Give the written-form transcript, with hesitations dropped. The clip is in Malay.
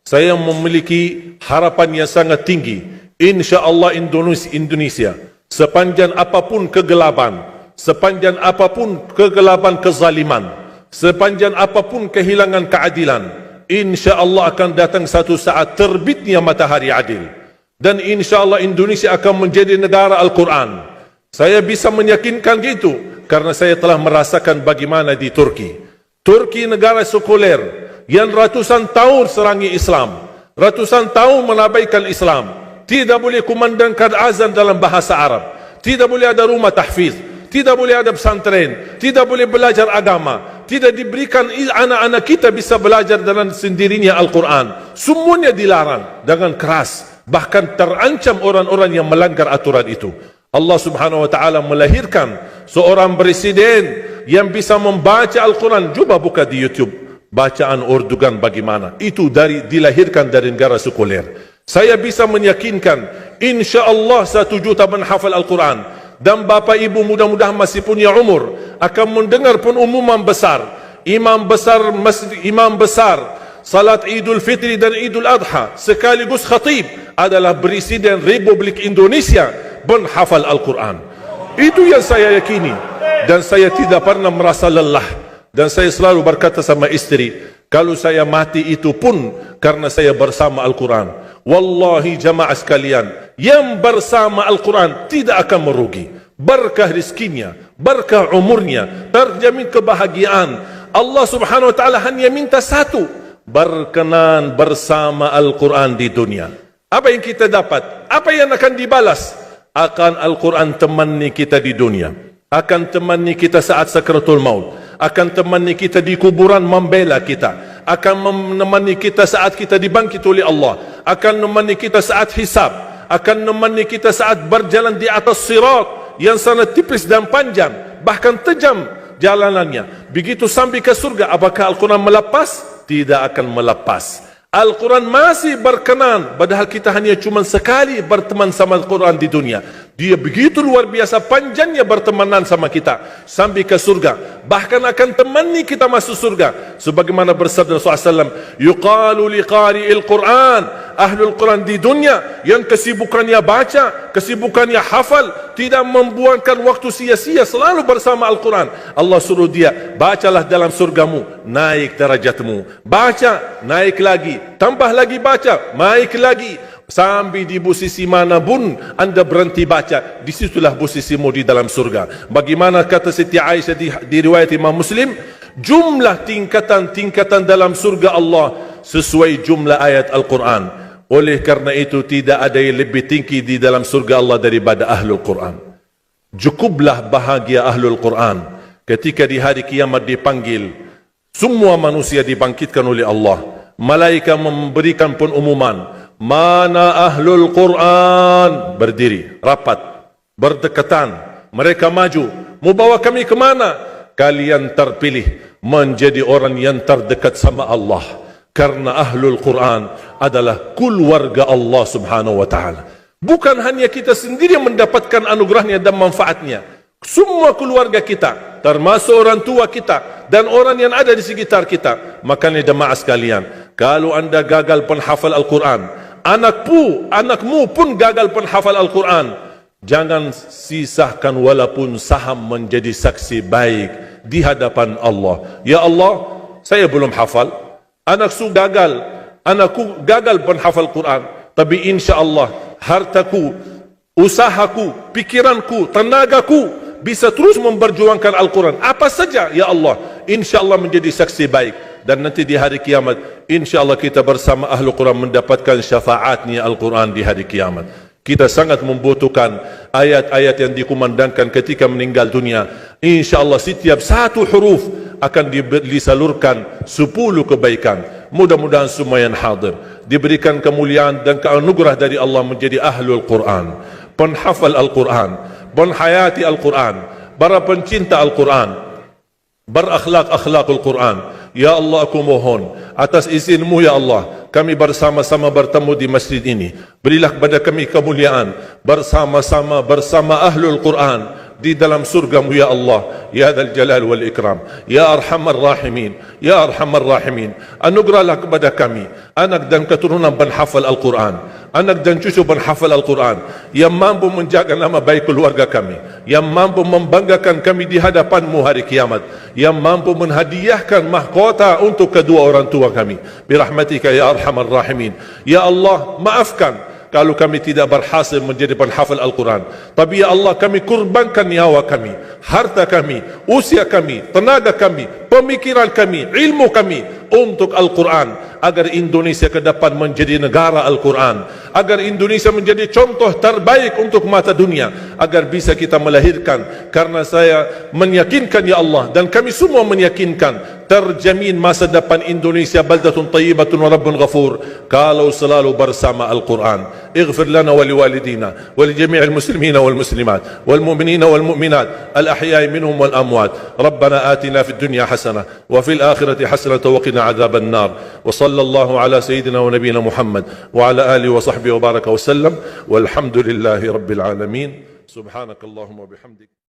saya memiliki harapan yang sangat tinggi. InsyaAllah Indonesia, sepanjang apapun kegelapan, sepanjang apapun kegelapan kezaliman, sepanjang apapun kehilangan keadilan, InsyaAllah akan datang satu saat terbitnya matahari adil. Dan InsyaAllah Indonesia akan menjadi negara Al-Quran. Saya bisa meyakinkan gitu karena saya telah merasakan bagaimana di Turki. Turki negara sekuler yang ratusan tahun serangi Islam, ratusan tahun menabaikan Islam, tidak boleh kumandangkan azan dalam bahasa Arab, tidak boleh ada rumah tahfiz, tidak boleh ada pesantren, tidak boleh belajar agama, tidak diberikan anak-anak kita bisa belajar dengan sendirinya Al-Quran. Semuanya dilarang dengan keras, bahkan terancam orang-orang yang melanggar aturan itu. Allah subhanahu wa ta'ala melahirkan seorang presiden yang bisa membaca Al-Quran. Cuba buka di YouTube bacaan Erdogan bagaimana. Itu dilahirkan dari negara sekuler. Saya bisa meyakinkan InsyaAllah 1 juta menghafal Al-Quran. Dan bapa ibu mudah-mudahan masih punya umur akan mendengar pengumuman besar. Imam besar salat Idul Fitri dan Idul Adha sekaligus khatib adalah Presiden Republik Indonesia menghafal Al-Quran. Itu yang saya yakini. Dan saya tidak pernah merasa lelah. Dan saya selalu berkata sama istri, kalau saya mati itu pun karena saya bersama Al-Quran. Wallahi jamaah sekalian, yang bersama Al-Quran tidak akan merugi. Berkah rizkinya, berkah umurnya, terjamin kebahagiaan. Allah subhanahu wa ta'ala hanya minta satu, berkenan bersama Al-Quran di dunia. Apa yang kita dapat? Apa yang akan dibalas? Akan Al-Quran temani kita di dunia, akan temani kita saat sakratul maut, akan temani kita di kuburan membela kita, akan menemani kita saat kita dibangkit oleh Allah, akan menemani kita saat hisab, akan menemani kita saat berjalan di atas sirat yang sangat tipis dan panjang, bahkan tajam jalanannya. Begitu sampai ke surga, apakah Al-Quran melepas? Tidak akan melepas. Al-Quran masih berkenan, padahal kita hanya cuma sekali berteman sama Al-Quran di dunia. Dia begitu luar biasa panjangnya bertemanan sama kita sampai ke surga, bahkan akan temani kita masuk surga. Sebagaimana bersabda Rasulullah SAW, yuqalu liqari'il Quran, ahlul Quran di dunia yang kesibukannya baca, kesibukannya hafal, tidak membuangkan waktu sia-sia, selalu bersama Al-Quran. Allah suruh dia, bacalah dalam surgamu, naik derajatmu. Baca, naik lagi, tambah lagi baca, naik lagi. Sampai di posisi mana pun anda berhenti baca, disitulah posisimu di dalam surga. Bagaimana kata Siti Aisyah di riwayat Imam Muslim, jumlah tingkatan-tingkatan dalam surga Allah sesuai jumlah ayat Al-Quran. Oleh karena itu tidak ada yang lebih tinggi di dalam surga Allah daripada Ahlul Quran. Cukuplah bahagia Ahlul Quran ketika di hari kiamat dipanggil, semua manusia dibangkitkan oleh Allah. Malaikat memberikan pengumuman, mana Ahlul Quran? Berdiri, rapat, berdekatan. Mereka maju, mau bawa kami ke mana? Kalian terpilih menjadi orang yang terdekat sama Allah. Karena Ahlul Quran adalah keluarga Allah subhanahu wa ta'ala. Bukan hanya kita sendiri yang mendapatkan anugerahnya dan manfaatnya. Semua keluarga kita, termasuk orang tua kita dan orang yang ada di sekitar kita. Makanya jemaah sekalian, kalau anda gagal penghafal Al-Quran, anakmu pun gagal penghafal Al-Quran, jangan sisakan walaupun saham menjadi saksi baik di hadapan Allah. Ya Allah, saya belum hafal, anakku gagal penghafal Quran, tapi insya-Allah hartaku, usahaku, pikiranku, tenagaku bisa terus memperjuangkan Al-Quran. Apa saja ya Allah, insya-Allah menjadi saksi baik. Dan nanti di hari kiamat, insya-Allah kita bersama Ahlul Quran mendapatkan syafaatnya Al-Quran di hari kiamat. Kita sangat membutuhkan ayat-ayat yang dikumandangkan ketika meninggal dunia. InsyaAllah setiap satu huruf akan disalurkan 10 kebaikan. Mudah-mudahan semua yang hadir diberikan kemuliaan dan keanugerah dari Allah menjadi Ahlul Quran, penghafal Al-Quran, penghayati Al-Quran, para pencinta Al-Quran, berakhlak-akhlakul Quran. Ya Allah, aku mohon atas izin-Mu ya Allah, kami bersama-sama bertemu di masjid ini. Berilah kepada kami kemuliaan bersama-sama bersama Ahlul Quran, di dalam surgamu ya Allah, ya Dzal Jalal wal Ikram, ya Arhamar Rahimin, ya Arhamar Rahimin. Anugerahlah kepada kami anak dan keturunan penghafal Al-Quran, anak dan cucu penghafal Al-Quran, yang mampu menjaga nama baik keluarga kami, yang mampu membanggakan kami di hadapan-Mu hari kiamat, yang mampu menhadiahkan mahkota untuk kedua orang tua kami. Birahmatika ya Arhamar Rahimin. Ya Allah, maafkan kalau kami tidak berhasil menjadi penghafal Al-Quran. Tapi ya Allah, kami kurbankan nyawa kami, harta kami, usia kami, tenaga kami, pemikiran kami, ilmu kami untuk Al-Quran, agar Indonesia ke depan menjadi negara Al-Quran, agar Indonesia menjadi contoh terbaik untuk mata dunia, agar bisa kita melahirkan. Karena saya meyakinkan ya Allah, dan kami semua meyakinkan, terjamin masa depan Indonesia baldatun tayyibatun wa rabbun ghafur kalau selalu bersama Al-Quran. اغفر لنا ولوالدينا ولجميع المسلمين والمسلمات والمؤمنين والمؤمنات الأحياء منهم والأموات. ربنا آتنا في الدنيا حسنة وفي الآخرة حسنة وقنا عذاب النار. وصلى الله على سيدنا ونبينا محمد وعلى آله وصحبه وبارك وسلم والحمد لله رب العالمين. سبحانك اللهم وبحمدك.